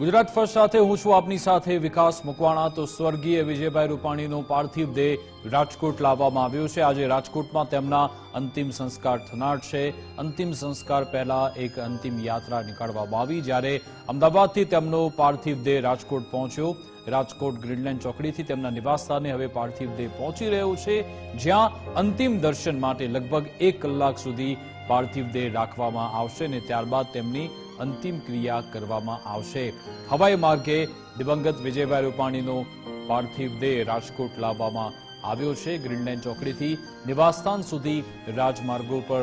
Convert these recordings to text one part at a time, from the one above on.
Gujarat first સાથે હું છું આપની સાથે વિકાસ મકવાણા। તો સ્વર્ગીય વિજયભાઈ રૂપાણીનો પાર્થિવ દેહ રાજકોટ લાવવામાં આવ્યો છે। આજે રાજકોટમાં તેમના અંતિમ સંસ્કાર થનાર છે। અંતિમ સંસ્કાર પહેલા એક અંતિમ યાત્રા નીકાળવામાં આવી, જ્યારે અમદાવાદથી તેમનો પાર્થિવ દેહ રાજકોટ પહોંચ્યો। રાજકોટ ગ્રીનલેન્ડ ચોકડીથી તેમના નિવાસસ્થાને હવે પાર્થિવ દેહ પહોંચી રહ્યો છે, જ્યાં અંતિમ દર્શન માટે લગભગ 1 કલાક સુધી પાર્થિવ દેહ રાખવામાં આવશે અને ત્યારબાદ તેમની અંતિમ ક્રિયા કરવામાં આવશે। હવાઈ માર્ગે દિવંગત વિજયભાઈ રૂપાણીનો પાર્થિવ દેહ રાજકોટ લાવવામાં આવ્યો છે। ગ્રીનલેન્ડ ચોકડીથી નિવાસસ્થાન સુધી રાજમાર્ગો પર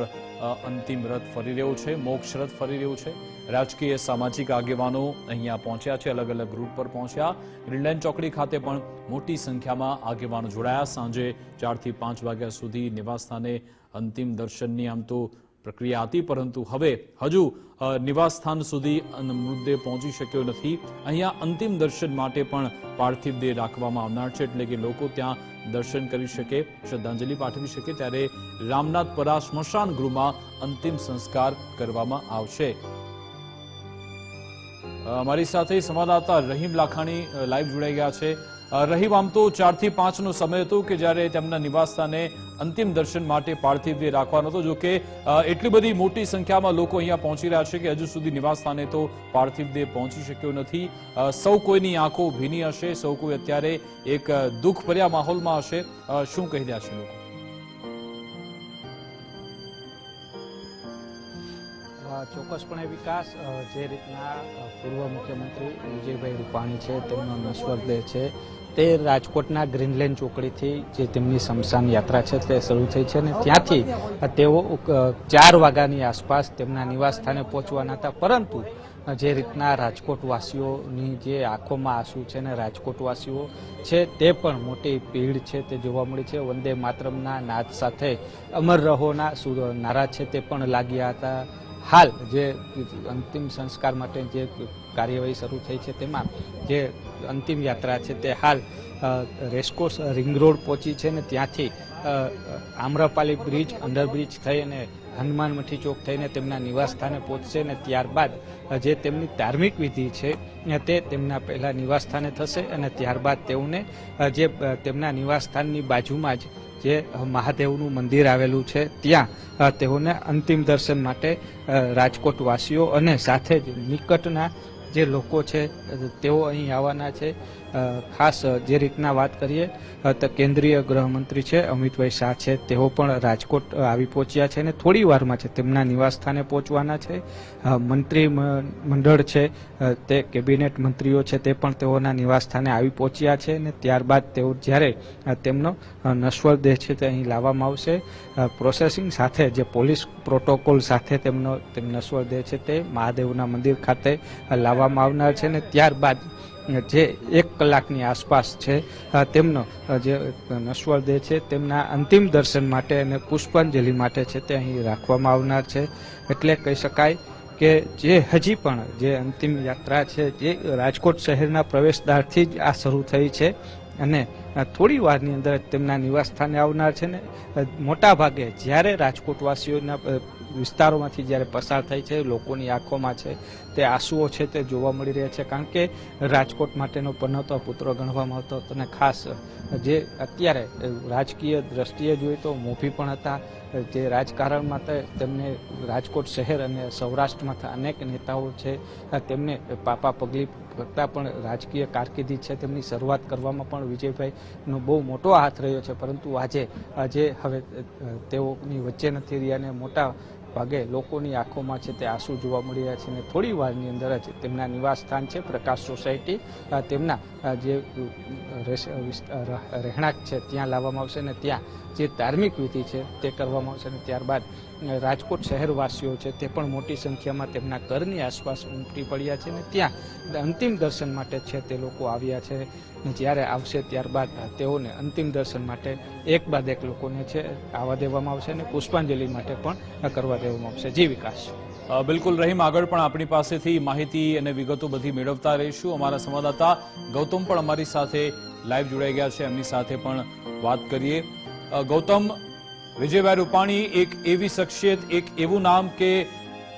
અંતિમ રથ ફરી રહ્યો છે, મોક્ષ રથ ફરી રહ્યો છે। રાજકીય સામાજિક આગેવાનો અહીંયા પહોંચ્યા છે, અલગ અલગ રૂટ પર પહોંચ્યા। ગ્રીનલેન્ડ ચોકડી ખાતે પણ મોટી સંખ્યામાં આગેવાનો જોડાયા। સાંજે 4 થી 5 વાગ્યા સુધી નિવાસસ્થાને અંતિમ દર્શનની આમ તો પ્રક્રિયા હતી, પરંતુ હવે હજુ નિવાસસ્થાન સુધી મૃતદેહ પહોંચી શક્યો નથી। અહીંયા અંતિમ દર્શન માટે પણ પાર્થિવ દેહ રાખવામાં આવનાર છે, એટલે કે લોકો ત્યાં દર્શન કરી શકે, શ્રદ્ધાંજલિ પાઠવી શકે। ત્યારે રામનાથપરા સ્મશાન ગૃહમાં અંતિમ સંસ્કાર કરવામાં આવશે। અમારી સાથે સંવાદદાતા રહીમ લાખાણી લાઈવ જોડાઈ ગયા છે। રહીમ, આમ તો 4 થી 5 નો સમય હતો કે જ્યારે તેમના નિવાસસ્થાને અંતિમ દર્શન માટે પાર્થિવ દેહ રાખવાનો હતો। જો કે એટલી બધી મોટી સંખ્યામાં લોકો અહીંયા પહોંચી રહ્યા છે કે હજુ સુધી નિવાસસ્થાને તો પાર્થિવ દેહ પહોંચી શક્યો નથી। સૌ કોઈની આંખો ભીની હશે, સૌ કોઈ અત્યારે એક દુઃખભર્યા માહોલમાં હશે। શું કહી રહ્યા છે લોકો? ચોક્કસપણે વિકાસ, જે રીતના પૂર્વ મુખ્યમંત્રી વિજયભાઈ રૂપાણી છે તેમનો નશ્વર દેહ છે તે રાજકોટના ગ્રીનલેન્ડ ચોકડીથી જે તેમની સ્મશાન યાત્રા છે તે શરૂ થઈ છે અને ત્યાંથી તેઓ 4 વાગ્યાની આસપાસ તેમના નિવાસ સ્થાને પહોંચવાના હતા। પરંતુ જે રીતના રાજકોટવાસીઓની જે આંખોમાં આંસુ છે ને રાજકોટવાસીઓ છે તે પણ મોટી ભીડ છે તે જોવા મળી છે। વંદે માતરમના નાદ સાથે અમર રહોના નારા છે તે પણ લાગ્યા હતા। હાલ જે અંતિમ સંસ્કાર માટે જે કાર્યવાહી શરૂ થઈ છે તેમાં જે અંતિમ યાત્રા છે તે હાલ રેસકોર્સ રિંગ રોડ પહોંચી છે ને ત્યાંથી આમ્રપાલી બ્રિજ, અંડરબ્રિજ થઈ અને હનુમાન મઠી ચોક થઈને તેમના નિવાસ સ્થાને પહોંચશે અને ત્યારબાદ જે તેમની ધાર્મિક વિધિ છે તે તેમના પહેલા નિવાસ સ્થાને થશે અને ત્યારબાદ તેઓને જે તેમના નિવાસ સ્થાનની બાજુમાં જ જે મહાદેવનું મંદિર આવેલું છે ત્યાં તેઓને અંતિમ દર્શન માટે રાજકોટવાસીઓ અને સાથે જ નિકટના જે લોકો છે તેઓ અહીં આવવાના છે। ખાસ જે રીતના વાત કરીએ તો કેન્દ્રીય ગૃહમંત્રી છે અમિતભાઈ શાહ છે તેઓ પણ રાજકોટ આવી પહોંચ્યા છે અને થોડી વારમાં છે તેમના નિવાસ સ્થાને પહોંચવાના છે। મંત્રી મંડળ છે તે કેબિનેટ મંત્રીઓ છે તે પણ તેઓના નિવાસ સ્થાને આવી પહોંચ્યા છે અને ત્યારબાદ તેઓ જ્યારે તેમનો નશ્વર દેહ છે તે અહીં લાવવામાં આવશે। પ્રોસેસિંગ સાથે જે પોલીસ પ્રોટોકોલ સાથે તેમનો નશ્વર દેહ છે તે મહાદેવના મંદિર ખાતે લાવવામાં આવનાર છે અને ત્યારબાદ જે 1 કલાકની આસપાસ છે તેમનો જે નશ્વર દેહ છે તેમના અંતિમ દર્શન માટે અને પુષ્પાંજલિ માટે છે તે અહીં રાખવામાં આવનાર છે। એટલે કહી શકાય કે જે હજી પણ જે અંતિમ યાત્રા છે જે રાજકોટ શહેરના પ્રવેશદ્વારથી જ આ શરૂ થઈ છે અને થોડી વારની અંદર તેમના નિવાસ સ્થાને આવનાર છે ને મોટા ભાગે જ્યારે રાજકોટવાસીઓના વિસ્તારોમાંથી જ્યારે પસાર થાય છે લોકોની આંખોમાં છે તે આંસુઓ છે તે જોવા મળી રહ્યા છે, કારણ કે રાજકોટ માટેનો પનોતો પુત્ર ગણવામાં આવતો હતો અને ખાસ જે અત્યારે રાજકીય દ્રષ્ટિએ જોઈએ તો મોભી પણ હતા। જે રાજકારણમાં તેમને રાજકોટ શહેર અને સૌરાષ્ટ્રમાંથી અનેક નેતાઓ છે તેમને પાપા પગલી કરતાં પણ રાજકીય કારકિર્દી છે તેમની શરૂઆત કરવામાં પણ વિજયભાઈનો બહુ મોટો હાથ રહ્યો છે, પરંતુ આજે હવે તેઓની વચ્ચે નથી રહ્યા અને મોટા ભાગે લોકોની આંખોમાં છે તે આંસુ જોવા મળી રહ્યા છે અને થોડી વારની અંદર જ તેમના નિવાસ સ્થાન છે પ્રકાશ સોસાયટી તેમના જે રહેણાંક છે ત્યાં લાવવામાં આવશે અને ત્યાં જે ધાર્મિક વિધિ છે તે કરવામાં આવશે અને ત્યારબાદ રાજકોટ શહેરવાસીઓ છે તે પણ મોટી સંખ્યામાં તેમના ઘરની આસપાસ ઉમટી પડ્યા છે અને ત્યાં અંતિમ દર્શન માટે છે તે લોકો આવ્યા છે। જ્યારે આવશે ત્યારબાદ તેઓને અંતિમ દર્શન માટે એક બાદ એક લોકોને છે આવવા દેવામાં આવશે અને પુષ્પાંજલિ માટે પણ કરવા દેવામાં આવશે। જી વિકાસ। બિલકુલ રહીમ, આગળ પણ આપણી પાસેથી માહિતી અને વિગતો બધી મેળવતા રહીશું। અમારા સંવાદદાતા ગૌતમ પણ અમારી સાથે લાઈવ જોડાઈ ગયા છે, એમની સાથે પણ વાત કરીએ। ગૌતમ, વિજયભાઈ રૂપાણી એક એવી શખ્સિયત, એક એવું નામ કે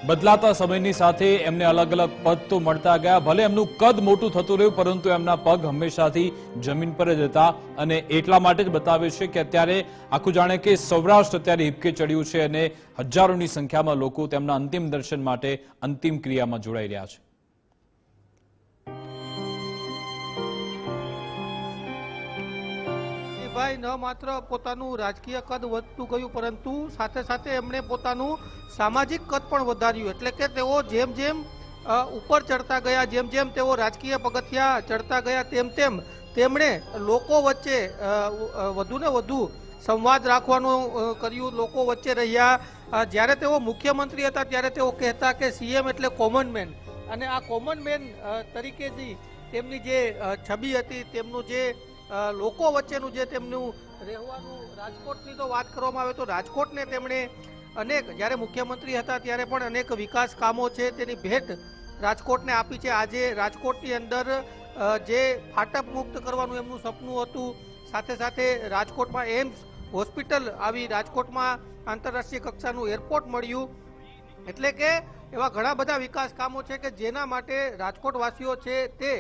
બદલાતા સમયની સાથે એમને અલગ અલગ પદ તો મળતા ગયા, ભલે એમનું કદ મોટું થતું રહ્યું પરંતુ એમના પગ હંમેશાથી જમીન પર જ હતા અને એટલા માટે જ બતાવે છે કે અત્યારે આખું જાણે કે સૌરાષ્ટ્ર અત્યારે હિપકે ચડ્યું છે અને હજારોની સંખ્યામાં લોકો તેમના અંતિમ દર્શન માટે અંતિમ ક્રિયામાં જોડાઈ રહ્યા છે. ભાઈ ન માત્ર પોતાનું રાજકીય કદ વધતું ગયું પરંતુ સાથે સાથે એમણે પોતાનું સામાજિક કદ પણ વધાર્યું. એટલે કે તેઓ જેમ જેમ ઉપર ચડતા ગયા, જેમ જેમ તેઓ રાજકીય પગથિયા ચડતા ગયા તેમ તેમ તેમણે લોકો વચ્ચે વધુ ને વધુ સંવાદ રાખવાનું કર્યું, લોકો વચ્ચે રહ્યા. જ્યારે તેઓ મુખ્યમંત્રી હતા ત્યારે તેઓ કહેતા કે સીએમ એટલે કોમન મેન, અને આ કોમન મેન તરીકેની તેમની જે છબી હતી, તેમનું જે લોકો વચ્ચેનું જે તેમનું રહેવાનું, રાજકોટની તો વાત કરવામાં આવે તો રાજકોટને તેમણે અનેક, જ્યારે મુખ્યમંત્રી હતા ત્યારે પણ અનેક વિકાસ કામો છે તેની ભેટ રાજકોટને આપી છે. આજે રાજકોટની અંદર જે ફાટક મુક્ત કરવાનું એમનું સપનું હતું, સાથે સાથે રાજકોટમાં એમ્સ હોસ્પિટલ આવી, રાજકોટમાં આંતરરાષ્ટ્રીય કક્ષાનું એરપોર્ટ મળ્યું. એટલે કે એવા ઘણા બધા વિકાસ કામો છે કે જેના માટે રાજકોટવાસીઓ છે તે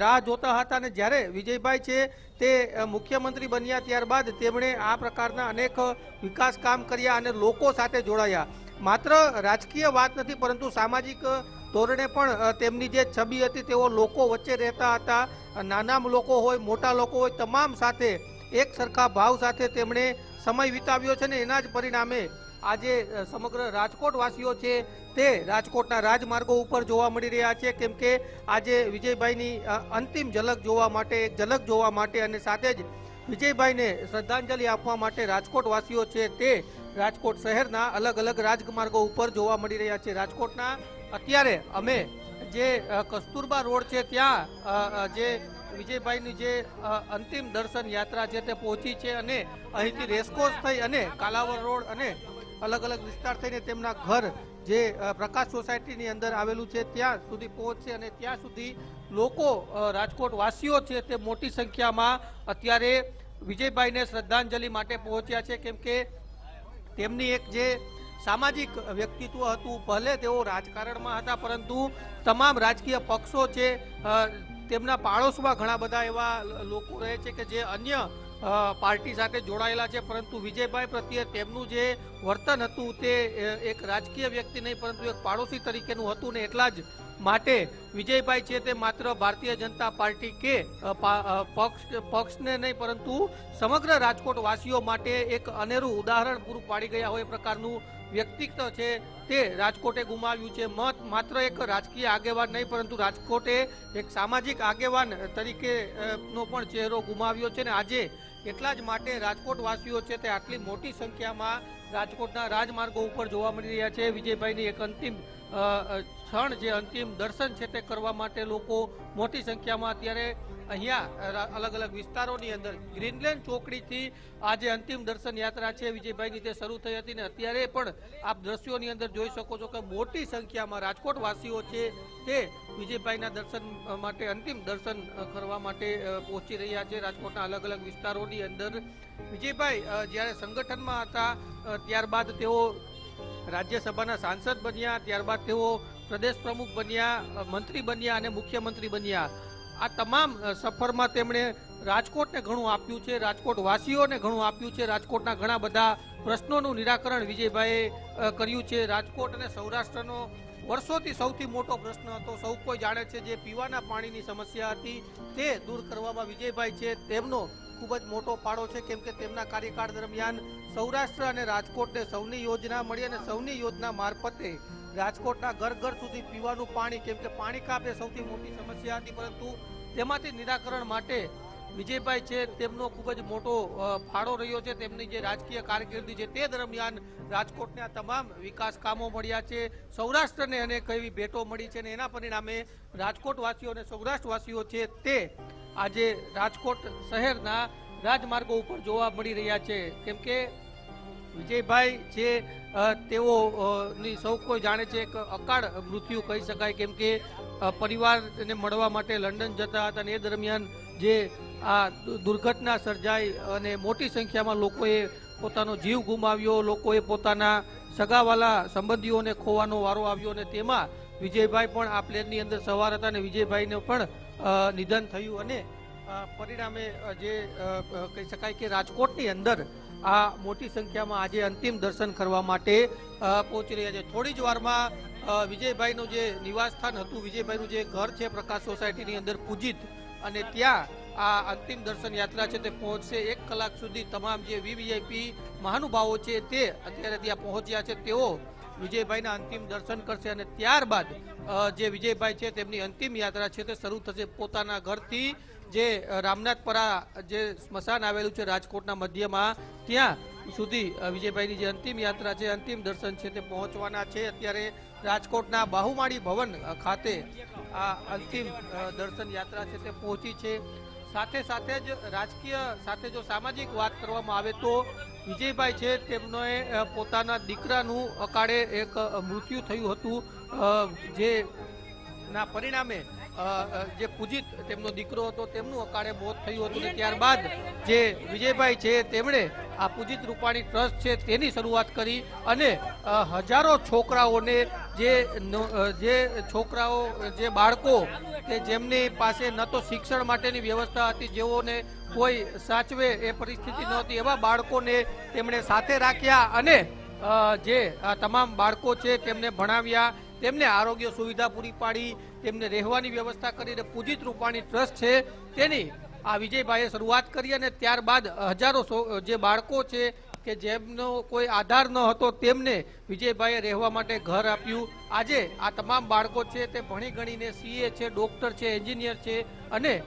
રાહ જોતા હતા. અને જ્યારે વિજયભાઈ છે તે મુખ્યમંત્રી બન્યા ત્યારબાદ તેમણે આ પ્રકારના અનેક વિકાસ કામ કર્યા અને લોકો સાથે જોડાયા. માત્ર રાજકીય વાત નથી પરંતુ સામાજિક ધોરણે પણ તેમની જે છબી હતી તેઓ લોકો વચ્ચે રહેતા હતા. નાના લોકો હોય, મોટા લોકો હોય, તમામ સાથે એક સરખા ભાવ સાથે તેમણે સમય વિતાવ્યો છે ને એના જ પરિણામે આજે સમગ્ર રાજકોટવાસીઓ છે તે રાજકોટના રાજમાર્ગો ઉપર જોવા મળી રહ્યા છે. કેમ કે આજે વિજયભાઈની અંતિમ ઝલક જોવા માટે, એક ઝલક જોવા માટે અને સાથે જ વિજયભાઈને શ્રદ્ધાંજલિ આપવા માટે રાજકોટવાસીઓ છે તે રાજકોટ શહેરના અલગ અલગ રાજમાર્ગો ઉપર જોવા મળી રહ્યા છે. રાજકોટના અત્યારે અમે જે કસ્તુરબા રોડ છે ત્યાં જે વિજયભાઈની જે અંતિમ દર્શન યાત્રા છે તે પહોંચી છે અને અહીંથી રેસકોર્સ થઈ અને કાલાવર રોડ અને અલગ અલગ વિસ્તાર થઈને તેમના ઘર જે પ્રકાશ સોસાયટીની અંદર આવેલું છે ત્યાં સુધી પહોંચશે અને ત્યાં સુધી લોકો, રાજકોટ વાસીઓ છે તે મોટી સંખ્યામાં અત્યારે વિજયભાઈને શ્રદ્ધાંજલિ માટે પહોંચ્યા છે. કેમ કે તેમની એક જે સામાજિક વ્યક્તિત્વ હતું, ભલે તેઓ રાજકારણમાં હતા પરંતુ તમામ રાજકીય પક્ષો છે તેમના પાડોશમાં ઘણા બધા એવા લોકો રહે છે કે જે અન્ય પાર્ટી સાથે જોડાયેલા છે, પરંતુ વિજયભાઈ પ્રત્યે તેમનું જે વર્તન હતું તે એક રાજકીય વ્યક્તિ નહીં પરંતુ એક પાડોશી તરીકેનું હતું ને એટલા જ માટે વિજયભાઈ છે તે માત્ર ભારતીય જનતા પાર્ટી કે પક્ષને નહીં પરંતુ સમગ્ર રાજકોટ વાસીઓ માટે એક અનેરું ઉદાહરણ પૂરું પાડી ગયા હોય એ પ્રકારનું વ્યક્તિત્વ છે તે રાજકોટે ગુમાવ્યું છે. માત્ર એક રાજકીય આગેવાન નહીં પરંતુ રાજકોટે એક સામાજિક આગેવાન તરીકેનો પણ ચહેરો ગુમાવ્યો છે ને આજે એટલા જ માટે રાજકોટ વાસીઓ છે તે આટલી મોટી સંખ્યામાં રાજકોટના રાજમાર્ગો ઉપર જોવા મળી રહ્યા છે. વિજયભાઈની એક અંતિમ ક્ષણ જે અંતિમ દર્શન છે તે કરવા માટે લોકો મોટી સંખ્યામાં અત્યારે અહીંયા અલગ અલગ વિસ્તારોની અંદર ગ્રીનલેન્ડ ચોકડીથી આજે અંતિમ દર્શન યાત્રા છે વિજયભાઈની તે શરૂ થઈ હતી ને અત્યારે પણ આપ દ્રશ્યોની અંદર જોઈ શકો છો કે મોટી સંખ્યામાં રાજકોટ વાસીઓ છે તે વિજયભાઈના દર્શન માટે, અંતિમ દર્શન કરવા માટે પહોંચી રહ્યા છે. રાજકોટના અલગ અલગ વિસ્તારોની અંદર વિજયભાઈ જ્યારે સંગઠનમાં હતા ત્યારબાદ તેઓ રાજ્યસભાના સાંસદ બન્યા, ત્યારબાદ તેઓ પ્રદેશ પ્રમુખ બન્યા, મંત્રી બન્યા અને મુખ્યમંત્રી બન્યા. આ તમામ સફરમાં તેમણે રાજકોટને ઘણું આપ્યું છે, રાજકોટ વાસીઓને ઘણું આપ્યું છે. રાજકોટના ઘણા બધા પ્રશ્નોનું નિરાકરણ વિજયભાઈએ કર્યું છે. રાજકોટ અને સૌરાષ્ટ્રનો વર્ષોથી સૌથી મોટો પ્રશ્ન હતો, સૌ કોઈ જાણે છે, જે પીવાના પાણીની સમસ્યા હતી તે દૂર કરવામાં વિજયભાઈ છે તેમનો ખૂબ જ મોટો ફાળો છે. કેમ કે તેમના કાર્યકાળ દરમિયાન સૌરાષ્ટ્ર અને રાજકોટને સૌની યોજના મળી અને સૌની યોજના મારફતે રાજકોટના ઘર ઘર સુધી પીવાનું પાણી, કેમ કે પાણી કાપ એ સૌથી મોટી સમસ્યા હતી પરંતુ તેમાંથી નિરાકરણ માટે વિજયભાઈ છે તેમનો ખૂબ જ મોટો ફાળો રહ્યો છે. તેમની જે રાજકીય કારકિર્દી છે તે દરમિયાન રાજકોટને આ તમામ વિકાસ કામો મળ્યા છે, સૌરાષ્ટ્રને અનેક એવી ભેટો મળી છે અને એના પરિણામે રાજકોટવાસીઓ અને સૌરાષ્ટ્રવાસીઓ છે તે આજે રાજકોટ શહેરના રાજમાર્ગો ઉપર જોવા મળી રહ્યા છે. કેમ કે વિજયભાઈ છે તેઓની સૌ કોઈ જાણે છે એક અકાળ મૃત્યુ કહી શકાય. કેમ કે પરિવારને મળવા માટે લંડન જતા હતા અને એ દરમિયાન જે આ દુર્ઘટના સર્જાઈ અને મોટી સંખ્યામાં લોકોએ પોતાનો જીવ ગુમાવ્યો, લોકોએ પોતાના સગાવાલા સંબંધીઓને ખોવાનો વારો આવ્યો અને તેમાં વિજયભાઈ પણ આ પ્લેનની અંદર સવાર હતા અને વિજયભાઈને પણ નિધન થયું અને પરિણામે જે કહી શકાય કે રાજકોટની અંદર આ મોટી સંખ્યામાં આજે અંતિમ દર્શન કરવા માટે પહોંચી રહ્યા છે. થોડી જ વારમાં વિજયભાઈનું જે નિવાસસ્થાન હતું, વિજયભાઈનું જે ઘર છે પ્રકાશ સોસાયટીની અંદર પૂજિત, અને ત્યાં આ અંતિમ દર્શન યાત્રા છે તે પહોંચશે. 1 કલાક સુધી તમામ જે વીવીઆઈપી મહાનુભાવો છે તે અત્યારે ત્યાં પહોંચ્યા છે, તેઓ વિજયભાઈના અંતિમ દર્શન કરશે અને ત્યારબાદ જે વિજયભાઈ છે તેમની અંતિમ યાત્રા છે તે શરૂ થશે. પોતાના ઘરથી જે રામનાથપરા જે સ્મશાન આવેલું છે રાજકોટના મધ્યમાં, ત્યાં સુધી વિજયભાઈની જે અંતિમ યાત્રા છે, અંતિમ દર્શન છે તે પહોંચવાના છે. અત્યારે રાજકોટના બાહુમાળી ભવન ખાતે આ અંતિમ દર્શન યાત્રા છે તે પહોંચી છે. સાથે સાથે જ રાજકીય સાથે જો સામાજિક વાત કરવામાં આવે તો વિજયભાઈ છે તેમને પોતાના દીકરાનું અકાળે એક મૃત્યુ થયું હતું, જે ના પરિણામે જે પૂજિત તેમનો દીકરો હતો તેમનું અકાળે મોત થયું હતું. ત્યારબાદ જે વિજયભાઈ છે તેમણે આ પૂજિત રૂપાણી ટ્રસ્ટ છે તેની શરૂઆત કરી અને હજારો છોકરાઓને જે છોકરાઓ જે બાળકો કે જેમની પાસે ન તો શિક્ષણ માટેની વ્યવસ્થા હતી, જેઓને કોઈ સાચવે એ પરિસ્થિતિ નહોતી, એવા બાળકોને તેમણે સાથે રાખ્યા અને જે તમામ બાળકો છે તેમને ભણાવ્યા, તેમને આરોગ્ય સુવિધા પૂરી પાડી, તેમને રહેવાની વ્યવસ્થા કરીને પૂજિત રૂપાણી ટ્રસ્ટ છે તેની આ વિજયભાઈએ શરૂઆત કરી અને ત્યારબાદ હજારો જે બાળકો છે કે જેમનો કોઈ આધાર ન હતો તેમને વિજયભાઈએ રહેવા માટે ઘર આપ્યું. આજે આ તમામ બાળકો છે તે ભણી ગણીને સીએ છે, ડોક્ટર છે, એન્જિનિયર છે અને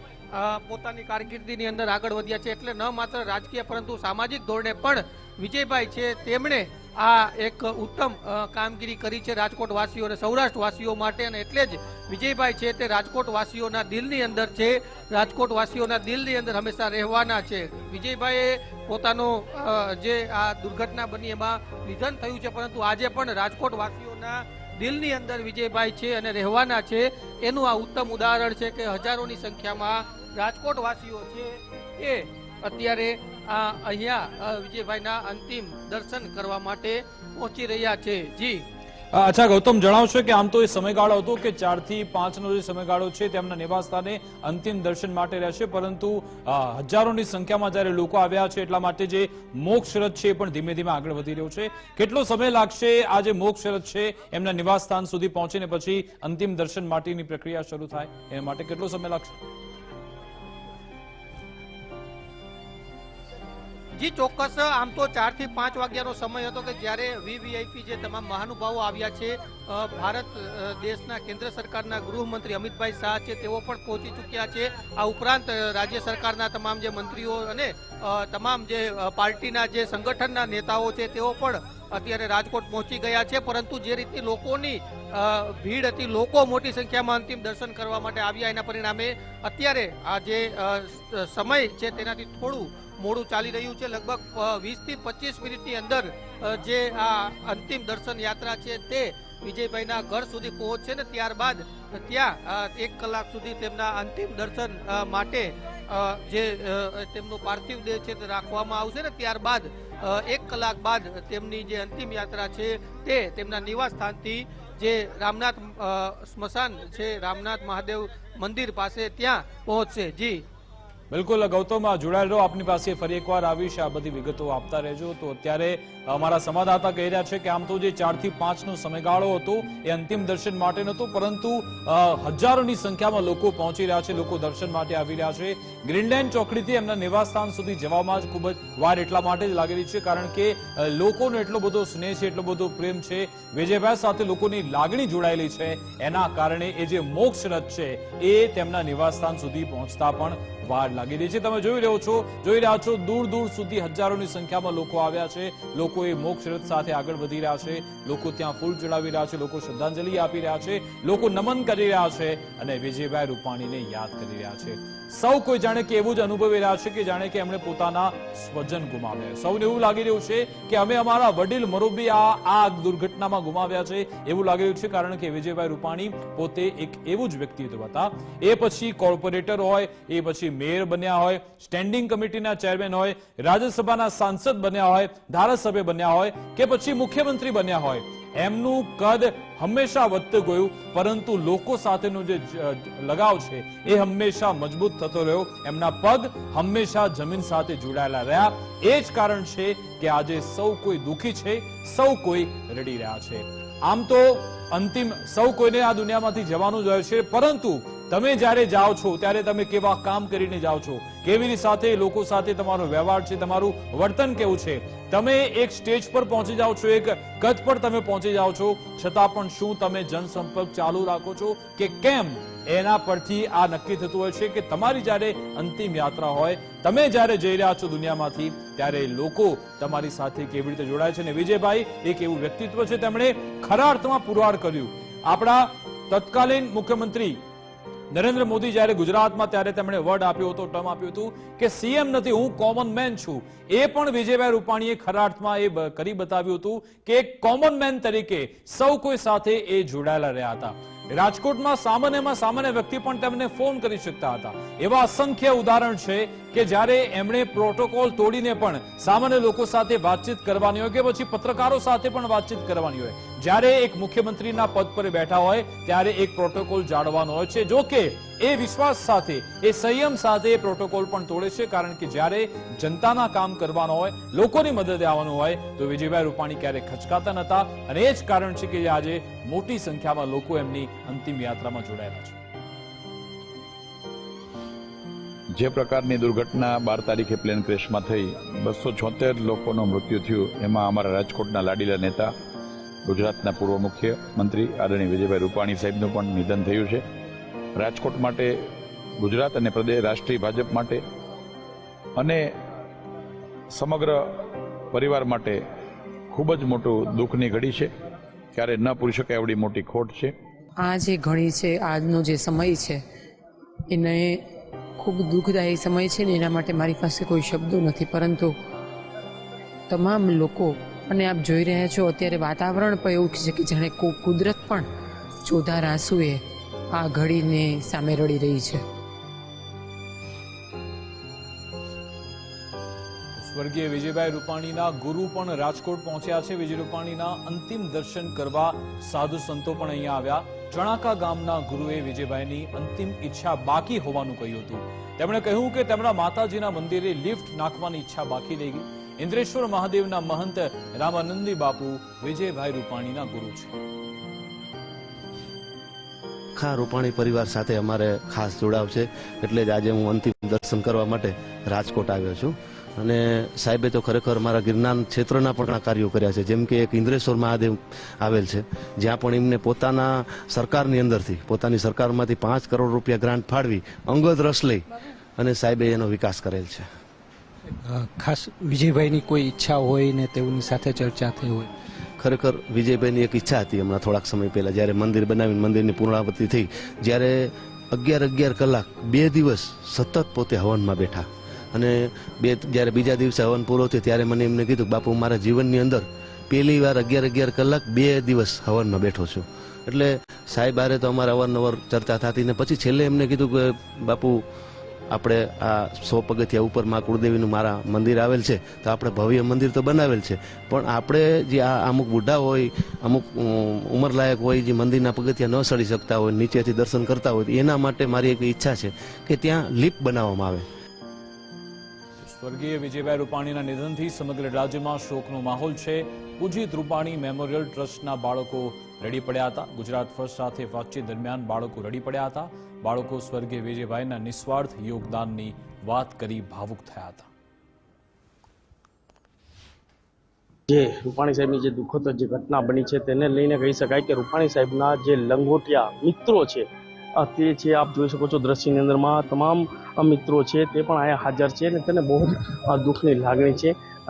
પોતાની કારકિર્દીની અંદર આગળ વધ્યા છે. એટલે ન માત્ર રાજકીય પરંતુ સામાજિક ધોરણે પણ વિજયભાઈ છે તેમણે આ એક ઉત્તમ કામગીરી કરી છે રાજકોટ વાસીઓ અને સૌરાષ્ટ્ર વાસીઓ માટે, અને એટલે જ વિજયભાઈ છે તે રાજકોટ વાસીઓના દિલની અંદર છે, રાજકોટ વાસીઓના દિલની અંદર હંમેશા રહેવાના છે. વિજયભાઈએ પોતાનો જે આ દુર્ઘટના બની એમાં નિધન થયું છે, પરંતુ આજે પણ રાજકોટ વાસીઓના દિલની અંદર વિજયભાઈ છે અને રહેવાના છે. એનું આ ઉત્તમ ઉદાહરણ છે કે હજારોની સંખ્યામાં રાજકોટ વાસીઓ છે એ અત્યારે અહીંયા વિજયભાઈના અંતિમ દર્શન કરવા માટે પહોંચી રહ્યા છે. જી અચ્છા ગૌતમ, જણાવશો કે આમ તો એ સમયગાળો હતો કે 4 થી 5 નો જે સમયગાળો છે તેમના નિવાસ સ્થાને અંતિમ દર્શન માટે રહેશે, પરંતુ હજારોની સંખ્યામાં જ્યારે લોકો આવ્યા છે એટલા માટે જે મોક્ષ રથ છે એ પણ ધીમે ધીમે આગળ વધી રહ્યો છે. કેટલો સમય લાગશે આ જે મોક્ષ રથ છે એમના નિવાસ સ્થાન સુધી પહોંચીને પછી અંતિમ દર્શન માટેની પ્રક્રિયા શરૂ થાય એ માટે કેટલો સમય લાગશે? જી ચોક્કસ, આમ તો 4 થી 5 વાગ્યાનો સમય હતો કે જ્યારે વીવીઆઈપી જે તમામ મહાનુભાવો આવ્યા છે, ભારત દેશના કેન્દ્ર સરકારના ગૃહમંત્રી અમિતભાઈ શાહ છે તેઓ પણ પહોંચી ચૂક્યા છે. આ ઉપરાંત રાજ્ય સરકારના તમામ જે મંત્રીઓ અને તમામ જે પાર્ટીના જે સંગઠનના નેતાઓ છે તેઓ પણ અત્યારે રાજકોટ પહોંચી ગયા છે. પરંતુ જે રીતે લોકોની ભીડ હતી, લોકો મોટી સંખ્યામાં અંતિમ દર્શન કરવા માટે આવ્યા, એના પરિણામે અત્યારે આ જે સમય છે તેનાથી થોડું મોડું ચાલી રહ્યું છે. લગભગ 20 થી 25 મિનિટની અંદર જે આ અંતિમ દર્શન યાત્રા છે તે વિજયભાઈના ઘર સુધી પહોંચશે ને ત્યારબાદ ત્યાં 1 કલાક સુધી તેમના અંતિમ દર્શન માટે જે તેમનો પાર્થિવ દેહ છે તે રાખવામાં આવશે ને ત્યારબાદ 1 કલાક બાદ તેમની જે અંતિમ યાત્રા છે તે તેમના નિવાસ સ્થાનથી જે રામનાથ સ્મશાન છે, રામનાથ મહાદેવ મંદિર પાસે ત્યાં પહોંચશે. જી બિલકુલ ગૌતમ, જોડાયેલ રહો, આપની પાસે ફરી એકવાર આવીશ, આ બધી વિગતો આપતા રહેજો. તો અત્યારે અમારા સંવાદદાતા કહી રહ્યા છે કે આમ તો જે 4 થી 5 નો સમયગાળો હતો એ અંતિમ દર્શન માટે નહોતો, પરંતુ હજારોની સંખ્યામાં લોકો પહોંચી રહ્યા છે, લોકો દર્શન માટે આવી રહ્યા છે. ગ્રીનલેન્ડ ચોકડીથી એમના નિવાસસ્થાન સુધી જવામાં જ ખૂબ જ વાર એટલા માટે જ લાગી રહી છે, કારણ કે લોકોનો એટલો બધો સ્નેહ છે, એટલો બધો પ્રેમ છે, વિજયભાઈ સાથે લોકોની લાગણી જોડાયેલી છે, એના કારણે એ જે મોક્ષ રથ છે એ તેમના નિવાસસ્થાન સુધી પહોંચતા પણ વાર લાગી રહી છે. તમે જોઈ રહ્યા છો દૂર દૂર સુધી હજારોની સંખ્યામાં લોકો આવ્યા છે, લોકો એ મોક્ષ રથ સાથે આગળ વધી રહ્યા છે, લોકો ત્યાં ફૂલ ચડાવી રહ્યા છે, લોકો શ્રદ્ધાંજલિ આપી રહ્યા છે, લોકો નમન કરી રહ્યા છે અને વિજયભાઈ રૂપાણીને યાદ કરી રહ્યા છે. સૌ કોઈ જાણે કે એવું જ અનુભવી રહ્યા છે કે જાણે કે એમણે પોતાના સ્વજન ગુમાવ્યા. સૌને એવું લાગી રહ્યું છે કે અમે અમારા વડીલ મુરબ્બી આ દુર્ઘટનામાં ગુમાવ્યા છે એવું લાગી રહ્યું છે, કારણ કે વિજયભાઈ રૂપાણી પોતે એક એવું જ વ્યક્તિત્વ હતા. એ પછી કોર્પોરેટર હોય, એ પછી મેયર બન્યા હોય, સ્ટેન્ડિંગ કમિટીના ચેરમેન હોય, રાજ્યસભાના સાંસદ બન્યા હોય, ધારાસભ્ય બન્યા હોય કે પછી મુખ્યમંત્રી બન્યા હોય, એમનું કદ હંમેશા વધતું ગયું, પરંતુ લોકો સાથેનો જે લગાવ છે એ હંમેશા મજબૂત થતો રહ્યો. એમના પગ હંમેશા જમીન સાથે જોડાયેલા રહ્યા. એ જ કારણ છે કે આજે સૌ કોઈ દુઃખી છે, સૌ કોઈ રડી રહ્યા છે. આમ તો અંતિમ સૌ કોઈને આ દુનિયામાંથી જવાનું જ હોય છે, પરંતુ તમે જ્યારે જાઓ છો ત્યારે તમે કેવા કામ કરીને જાઓ છો, કેવી સાથે લોકો સાથે તમારો વ્યવહાર છે, તમારું વર્તન કેવું છે. તમે એક સ્ટેજ પર પહોંચી જાઓ છો, એક કદ પર તમે પહોંચી જાઓ છો, છતાં પણ શું તમે જનસંપર્ક ચાલુ રાખો છો કે કેમ, એના પરથી આ નક્કી થતું હોય છે કે તમારી જ્યારે અંતિમ યાત્રા હોય, તમે જ્યારે જઈ રહ્યા છો દુનિયામાંથી, ત્યારે લોકો તમારી સાથે કેવી રીતે જોડાય છે. અને વિજયભાઈ એક એવું વ્યક્તિત્વ છે, તેમણે ખરા અર્થમાં પુરવાર કર્યું. આપણા તત્કાલીન મુખ્યમંત્રી નરેન્દ્ર મોદી જ્યારે ગુજરાતમાં ત્યારે તેમણે વર્ડ આપ્યો હતો, ટર્મ આપ્યું હતું કે સીએમ નથી, હું કોમન મેન છું. એ પણ વિજયભાઈ રૂપાણીએ ખરા અર્થમાં એ કરી બતાવ્યું હતું કે એક કોમન મેન તરીકે સૌ કોઈ સાથે એ જોડાયેલા રહ્યા હતા. રાજકોટમાં સામાન્ય વ્યક્તિ પણ તેમને ફોન કરી શકતા હતા. એવા અસંખ્ય ઉદાહરણ છે કે જ્યારે એમણે પ્રોટોકોલ તોડીને પણ સામાન્ય લોકો સાથે વાતચીત કરવાની હોય કે પછી પત્રકારો સાથે પણ વાતચીત કરવાની હોય, જ્યારે એક મુખ્યમંત્રીના પદ પર બેઠા હોય ત્યારે એક પ્રોટોકોલ જાળવવાનો હોય છે. જો કે એ વિશ્વાસ સાથે, એ સંયમ સાથે એ પ્રોટોકોલ પણ તોડે છે, કારણ કે જ્યારે જનતાના કામ કરવાનો હોય, લોકોની મદદે આવવાનું હોય તો વિજયભાઈ રૂપાણી ક્યારેય ખચકાતા નહોતા. અને એ જ કારણ છે કે આજે મોટી સંખ્યામાં લોકો એમની અંતિમ યાત્રામાં જોડાયેલા છે. જે પ્રકારની દુર્ઘટના 12 તારીખે પ્લેન ક્રેશમાં થઈ, 276 લોકોનું મૃત્યુ થયું, એમાં અમારા રાજકોટના લાડીલા નેતા, ગુજરાતના પૂર્વ મુખ્યમંત્રી આદરણીય વિજયભાઈ રૂપાણી સાહેબનું પણ નિધન થયું છે. રાજકોટ માટે, ગુજરાત અને પ્રદેશ રાષ્ટ્રીય ભાજપ માટે અને સમગ્ર પરિવાર માટે ખૂબ જ મોટું દુઃખની ઘડી છે. ક્યારે ન પૂરી શકાય એવડી મોટી ખોટ છે. આ જે ઘડી છે, આજનો જે સમય છે, એને ખૂબ દુઃખદાયી સમય છે ને એના માટે મારી પાસે કોઈ શબ્દો નથી. પરંતુ તમામ લોકો, અને આપ જોઈ રહ્યા છો અત્યારે વાતાવરણ પણ એવું છે કે જાણે કુદરત પણ ચોધાર આંસુએ આ ઘડીને સામે રડી રહી છે. સ્વર્ગીય વિજયભાઈ રૂપાણીના ગુરુ પણ રાજકોટ પહોંચ્યા છે. વિજય રૂપાણીના અંતિમ દર્શન કરવા સાધુ સંતો પણ અહીંયા આવ્યા. ચણાકા ગામના ગુરુએ વિજયભાઈની અંતિમ ઈચ્છા બાકી હોવાનું કહ્યું હતું. તેમણે કહ્યું કે તેમના માતાજીના મંદિરે લિફ્ટ નાખવાની ઈચ્છા બાકી રહી ગઈ. ઇન્દ્રેશ્વર મહાદેવના મહંત રામાનંદી બાપુ વિજયભાઈ રૂપાણીના ગુરુ છે. આખા રૂપાણી પરિવાર સાથે અમારે ખાસ જોડાવ છે, એટલે જ આજે હું અંતિમ દર્શન કરવા માટે રાજકોટ આવ્યો છું. અને સાહેબે તો ખરેખર મારા ગિરનાર ક્ષેત્રના પણ કાર્યો કર્યા છે. જેમ કે એક ઇન્દ્રેશ્વર મહાદેવ આવેલ છે, જ્યાં પણ એમને પોતાના સરકારની અંદરથી, પોતાની સરકારમાંથી 5 કરોડ રૂપિયા ગ્રાન્ટ ફાળવી અંગત રસ લઈ અને સાહેબે એનો વિકાસ કરેલ છે. ખાસ વિજયભાઈની કોઈ ઈચ્છા હોય ને તેઓની સાથે ચર્ચા થઈ હોય? ખરેખર વિજયભાઈની એક ઈચ્છા હતી હમણાં થોડાક સમય પહેલા, જ્યારે મંદિર બનાવીને મંદિરની પૂર્ણાવતિ થઈ, જ્યારે 11 કલાક 2 દિવસ સતત પોતે હવનમાં બેઠા. અને જ્યારે બીજા દિવસે હવન પૂરો થયો ત્યારે મને એમને કીધું, બાપુ મારા જીવનની અંદર પહેલી વાર 11 કલાક 2 દિવસ હવનમાં બેઠો છું. એટલે સાહેબ હારે તો અમારે અવારનવાર ચર્ચા થતી, ને પછી છેલ્લે એમને કીધું કે બાપુ આપણે આ 100 પગથિયા ઉપર માં કુળદેવીનું મારા મંદિર આવેલ છે, તો આપણે ભવ્ય મંદિર તો બનાવેલ છે, પણ આપણે જે આ અમુક બુઢા હોય, અમુક ઉંમરલાયક હોય, જે મંદિરના પગથિયા ન ચડી શકતા હોય, નીચેથી દર્શન કરતા હોય, એના માટે મારી એક ઈચ્છા છે કે ત્યાં લિફ્ટ બનાવવામાં આવે. સ્વર્ગીય વિજયભાઈ રૂપાણીના નિધનથી સમગ્ર રાજ્યમાં શોકનો માહોલ છે. પૂજિત રૂપાણી મેમોરિયલ ટ્રસ્ટના બાળકો રડી પડ્યા હતા. ગુજરાત ફર્સ્ટ સાથે વાતચીત દરમિયાન બાળકો રડી પડ્યા હતા. બાળકો સ્વર્ગીય વિજયભાઈના નિસ્વાર્થ યોગદાનની વાત કરી ભાવુક થયા હતા. જે રૂપાણી સાહેબની જે દુઃખદ જે ઘટના બની છે તેને લઈને કહી શકાય કે રૂપાણી સાહેબના જે લંગોટિયા મિત્રો છે તે છે, આપ જોઈ શકો છો દ્રશ્યની અંદરમાં તમામ મિત્રો છે તે પણ અહીંયા હાજર છે અને તેને બહુ જ દુઃખની લાગણી છે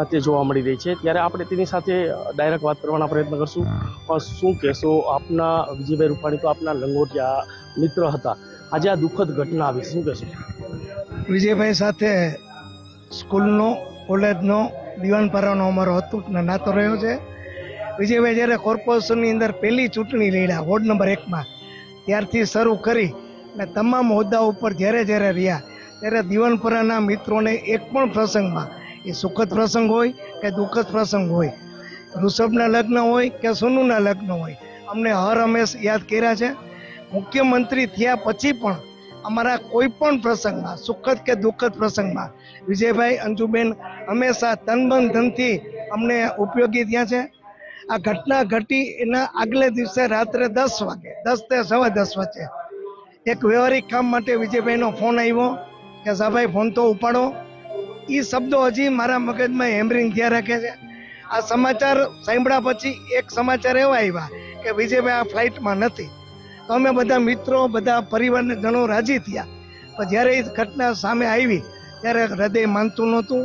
તે જોવા મળી રહી છે. ત્યારે આપણે તેની સાથે ડાયરેક્ટ વાત કરવાના પ્રયત્ન કરશું. શું કહેશો, આપના વિજયભાઈ રૂપાણી તો આપના લંગોટિયા મિત્ર હતા, આજે આ દુઃખદ ઘટના આવી, શું કહેશો? વિજયભાઈ સાથે સ્કૂલનો, કોલેજનો, દીવાનપારાનો અમારો અતૂટ નાતો રહ્યો છે. વિજયભાઈ જ્યારે કોર્પોરેશનની અંદર પહેલી ચૂંટણી લડ્યા વોર્ડ નંબર 1માં, ત્યારથી શરૂ કરી અને તમામ હોદ્દા ઉપર જ્યારે રહ્યા ત્યારે દીવાનપરાના મિત્રોને એક પણ પ્રસંગમાં, એ સુખદ પ્રસંગ હોય કે દુઃખદ પ્રસંગ હોય, ઋષભના લગ્ન હોય કે સોનુના લગ્ન હોય, અમને હર હંમેશ યાદ કર્યા છે. મુખ્યમંત્રી થયા પછી પણ અમારા કોઈ પણ પ્રસંગમાં, સુખદ કે દુઃખદ પ્રસંગમાં વિજયભાઈ, અંજુબેન હંમેશા તન મન ધનથી અમને ઉપયોગી થયા છે. આ ઘટના ઘટી એના આગલે દિવસે રાત્રે 10 વાગે, 10 થી 10:15 વચ્ચે એક વ્યવહારિક કામ માટે વિજયભાઈનો ફોન આવ્યો કે સાહેબ ફોન તો ઉપાડો. એ શબ્દો હજી મારા મગજમાં હેમરિંગ થયા રાખે છે. આ સમાચાર સાંભળ્યા પછી એક સમાચાર એવા આવ્યા કે વિજયભાઈ આ ફ્લાઇટમાં નથી. તો અમે બધા મિત્રો, બધા પરિવારને ઘણો રાજી થયા. પણ જ્યારે એ ઘટના સામે આવી ત્યારે હૃદય માનતું નહોતું.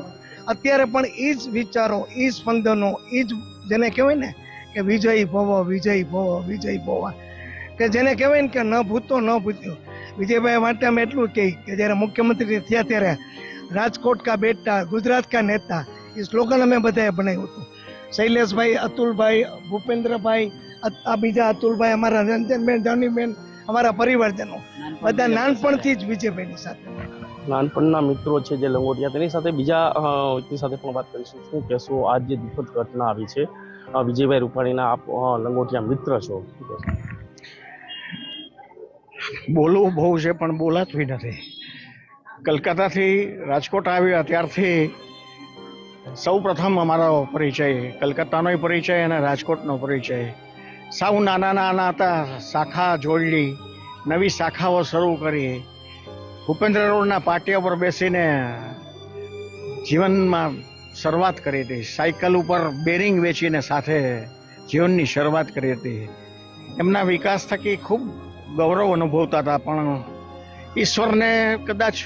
અત્યારે પણ એ જ વિચારો, એ જ સ્પંદનો, એ જ જેને કહેવાય ને કે વિજય ભવ, વિજય ભવ, વિજય ભવ, કે જેને કહેવાય ને કે ન ભૂતો ન ભૂત્યો. વિજયભાઈ માટે અમે એટલું કહી કે જ્યારે મુખ્યમંત્રી થયા ત્યારે રાજકોટ કા બેટા, ગુજરાત કા નેતા, એ સ્લોગન અમે બધાએ બનાવ્યું હતું. શૈલેષભાઈ, અતુલભાઈ, ભૂપેન્દ્રભાઈ, આ બીજા અતુલભાઈ, અમારા રંજનબેન, જાનીબેન, અમારા પરિવારજનો બધા નાનપણથી જ વિજયભાઈની સાથે. નાનપણના મિત્રો છે જે લંગોટિયા, તેની સાથે બીજા વ્યક્તિ સાથે પણ વાત કરીશું. શું કહેશો, આજ જે દુઃખદ ઘટના આવી છે, વિજયભાઈ રૂપાણીના આપ લંગોટિયા મિત્ર છો, શું કહેશો? બોલવું બહુ છે પણ બોલાતું નથી. કલકત્તાથી રાજકોટ આવ્યા ત્યારથી સૌ પ્રથમ અમારો પરિચય કલકત્તાનો પરિચય અને રાજકોટનો પરિચય. સૌ નાના નાના હતા, શાખા જોડી, નવી શાખાઓ શરૂ કરી, ભૂપેન્દ્ર રોડના પાટિયા પર બેસીને જીવનમાં શરૂઆત કરી હતી. સાયકલ ઉપર બેરિંગ વેચીને સાથે જીવનની શરૂઆત કરી હતી. એમના વિકાસ થકી ખૂબ ગૌરવ અનુભવતા હતા, પણ ઈશ્વરને કદાચ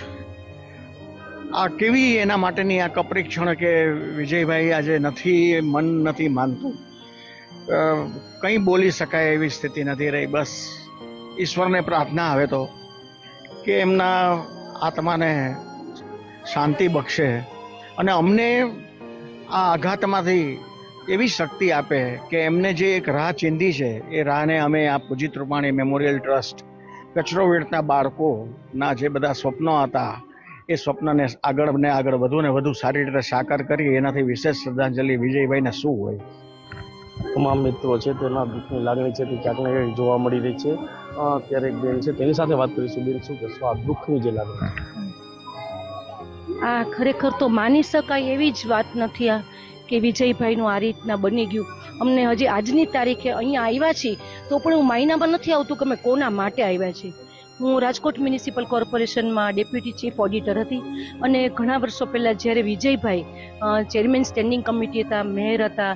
આ કેવી એના માટેની આ કપરી ક્ષણ કે વિજયભાઈ આજે નથી, મન નથી માનતું, કંઈ બોલી શકાય એવી સ્થિતિ નથી રહી. બસ ઈશ્વરને પ્રાર્થના હવે તો કે એમના આત્માને શાંતિ બક્ષે અને અમને આ આઘાતમાંથી એવી શક્તિ આપે કે એમને જે એક રાહ ચીંધી છે એ રાહને અમે આ પૂજિત રૂપાણી મેમોરિયલ ટ્રસ્ટ, કચરો વેડતા બાળકોના જે બધા સ્વપ્નો હતા એ સ્વપ્નને આગળ ને આગળ વધુ ને વધુ સારી રીતે સાકાર કરી. એનાથી વિશેષ શ્રદ્ધાંજલિ વિજયભાઈને શું હોય? તમામ મિત્રો છે તેના દુઃખની લાગણી છે તે ક્યાંક ને ક્યાંક જોવા મળી રહી છે. ત્યારે એક બેન છે તેની સાથે વાત કરીશું. બેન, શું કહેશો, આ દુઃખની જે લાગણી? આ ખરેખર તો માની શકાય એવી જ વાત નથી આ કે વિજયભાઈનું આ રીતના બની ગયું. અમને હજી આજની તારીખે અહીંયા આવ્યા છીએ તો પણ હું માયનામાં નથી આવતું કે અમે કોના માટે આવ્યા છીએ. હું રાજકોટ મ્યુનિસિપલ કોર્પોરેશનમાં ડેપ્યુટી ચીફ ઓડિટર હતી અને ઘણા વર્ષો પહેલાં જ્યારે વિજયભાઈ ચેરમેન સ્ટેન્ડિંગ કમિટી હતા, મેયર હતા,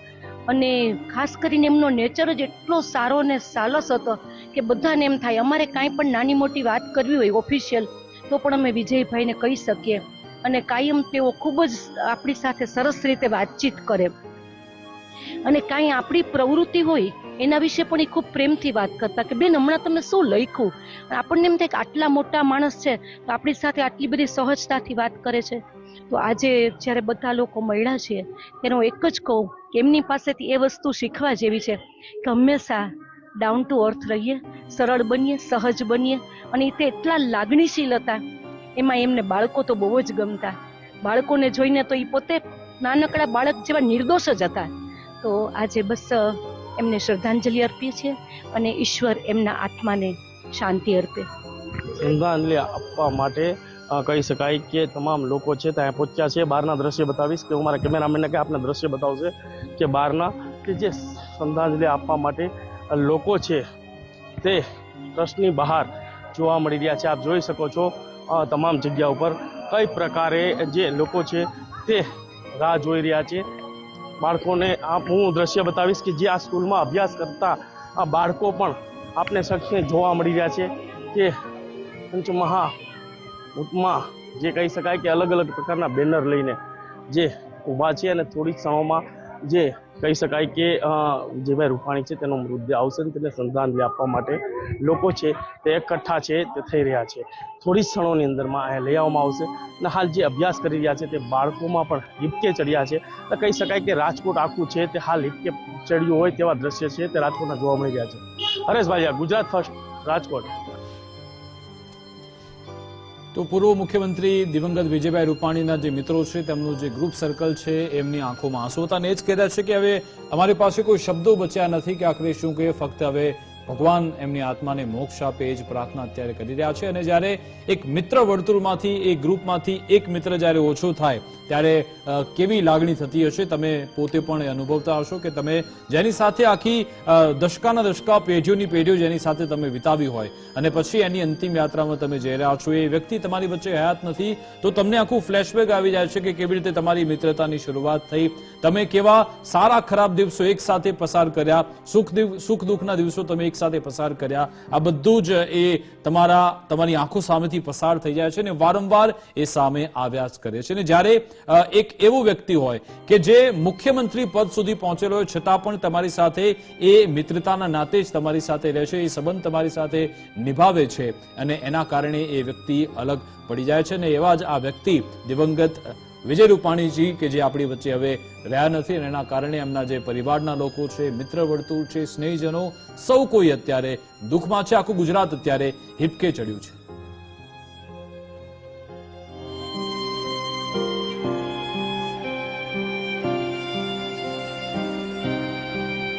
અને ખાસ કરીને એમનો નેચર જ એટલો સારો અને સાલસ હતો કે બધાને એમ થાય અમારે કાંઈ પણ નાની મોટી વાત કરવી હોય ઓફિશિયલ તો પણ અમે વિજયભાઈને કહી શકીએ. અને કાયમ તેઓ ખૂબ જ આપણી સાથે સરસ રીતે વાતચીત કરે અને કાંઈ આપણી પ્રવૃત્તિ હોય એના વિશે પણ એ ખૂબ પ્રેમથી વાત કરતા કે બેન હમણાં તમે શું લખ્યું. આપણને એમ થાય કે આટલા મોટા માણસ છે તો આપણી સાથે આટલી બધી સહજતાથી વાત કરે છે. તો આજે જ્યારે બધા લોકો મળ્યા છીએ ત્યારે હું એક જ કહું કે એમની પાસેથી એ વસ્તુ શીખવા જેવી છે કે હંમેશા ડાઉન ટુ અર્થ રહીએ, સરળ બનીએ, સહજ બનીએ. અને એ તે એટલા લાગણીશીલ હતા. એમાં એમને બાળકો તો બહુ જ ગમતા. બાળકોને જોઈને તો એ પોતે નાનકડા બાળક જેવા નિર્દોષ જ હતા. તો આજે બસ એમને શ્રદ્ધાંજલિ અર્પીએ છીએ અને ઈશ્વર એમના આત્માને શાંતિ અર્પે. શ્રદ્ધાંજલિ આપવા માટે કહી શકાય કે તમામ લોકો છે ત્યાં પહોંચ્યા છે. બહારના દ્રશ્ય બતાવીશ કે હું મારા કેમેરામેનને કે આપને દ્રશ્ય બતાવશે કે બહારના કે જે શ્રદ્ધાંજલિ આપવા માટે લોકો છે તે ટ્રસ્ટની બહાર જોવા મળી રહ્યા છે. આપ જોઈ શકો છો તમામ જગ્યા ઉપર કઈ પ્રકારે જે લોકો છે તે રાહ જોઈ રહ્યા છે. બાળકોને હું દ્રશ્ય બતાવીશ કે જે આ સ્કૂલમાં અભ્યાસ કરતા આ બાળકો પણ આપને શખ્સને જોવા મળી રહ્યા છે કે પંચમહાભૂતમાં જે કહી શકાય કે અલગ અલગ પ્રકારના બેનર લઈને જે ઊભા છે અને થોડીક ક્ષણોમાં જે કહી શકાય કે વિજયભાઈ રૂપાણી છે તેનો મૃતદેહ આવશે અને તેને શ્રદ્ધાંજલિ આપવા માટે લોકો છે તે એકઠા છે તે થઈ રહ્યા છે. થોડી ક્ષણોની અંદરમાં અહીંયા લઈ આવવામાં આવશે અને હાલ જે અભ્યાસ કરી રહ્યા છે તે બાળકોમાં પણ હિપકે ચડ્યા છે. તો કહી શકાય કે રાજકોટ આખું છે તે હાલ હિપકે ચડ્યું હોય તેવા દ્રશ્ય છે તે રાજકોટના જોવા મળી રહ્યા છે. હરેશભાઈ, ગુજરાત ફર્સ્ટ, રાજકોટ. તો પૂર્વ મુખ્યમંત્રી દિવંગત વિજયભાઈ રૂપાણીના જે મિત્રો છે તેમનું જે ગ્રુપ સર્કલ છે એમની આંખોમાં આંસુ હતા અને એ જ કહેતા છે કે હવે અમારી પાસે કોઈ શબ્દો બચ્યા નથી કે આખરે શું કહીએ, ફક્ત હવે ભગવાન એમની આત્માને મોક્ષ આપે એ જ પ્રાર્થના અત્યારે કરી રહ્યા છે. અને જ્યારે એક મિત્ર વર્તુળમાંથી, એક ગ્રુપમાંથી એક મિત્ર જ્યારે ઓછો થાય ત્યારે કેવી લાગણી થતી હશે તમે પોતે પણ અનુભવતા હશો કે તમે જેની સાથે આખી દશકાના દશકા, પેઢીઓની પેઢીઓ જેની સાથે તમે વિતાવી હોય અને પછી એની અંતિમ યાત્રામાં તમે જઈ રહ્યા છો, એ વ્યક્તિ તમારી વચ્ચે હયાત નથી, તો તમને આખું ફ્લેશબેક આવી જાય છે કે કેવી રીતે તમારી મિત્રતાની શરૂઆત થઈ, તમે કેવા સારા ખરાબ દિવસો એક સાથે પસાર કર્યા, સુખ દુઃખના દિવસો તમે એક સાથે પસાર કર્યા, આ બધું જ એ તમારી આંખો સામેથી પસાર થઈ જાય છે અને વારંવાર એ સામે આવ્યા જ કરે છે. અને જ્યારે એક એવો વ્યક્તિ હોય કે જે મુખ્યમંત્રી પદ સુધી પહોંચેલો હોય છતાં પણ તમારી સાથે એ મિત્રતાના નાતે જ તમારી સાથે રહે છે, એ સંબંધ તમારી સાથે નિભાવે છે અને એના કારણે એ વ્યક્તિ અલગ પડી જાય છે. અને એવા જ આ વ્યક્તિ દિવંગત વિજય રૂપાણીજી કે જે આપણી વચ્ચે હવે રહ્યા નથી અને એના કારણે એમના જે પરિવારના લોકો છે, મિત્ર વર્તુળ છે, સ્નેહીજનો, સૌ કોઈ અત્યારે દુઃખમાં છે. આખું ગુજરાત અત્યારે હિપકે ચડ્યું છે.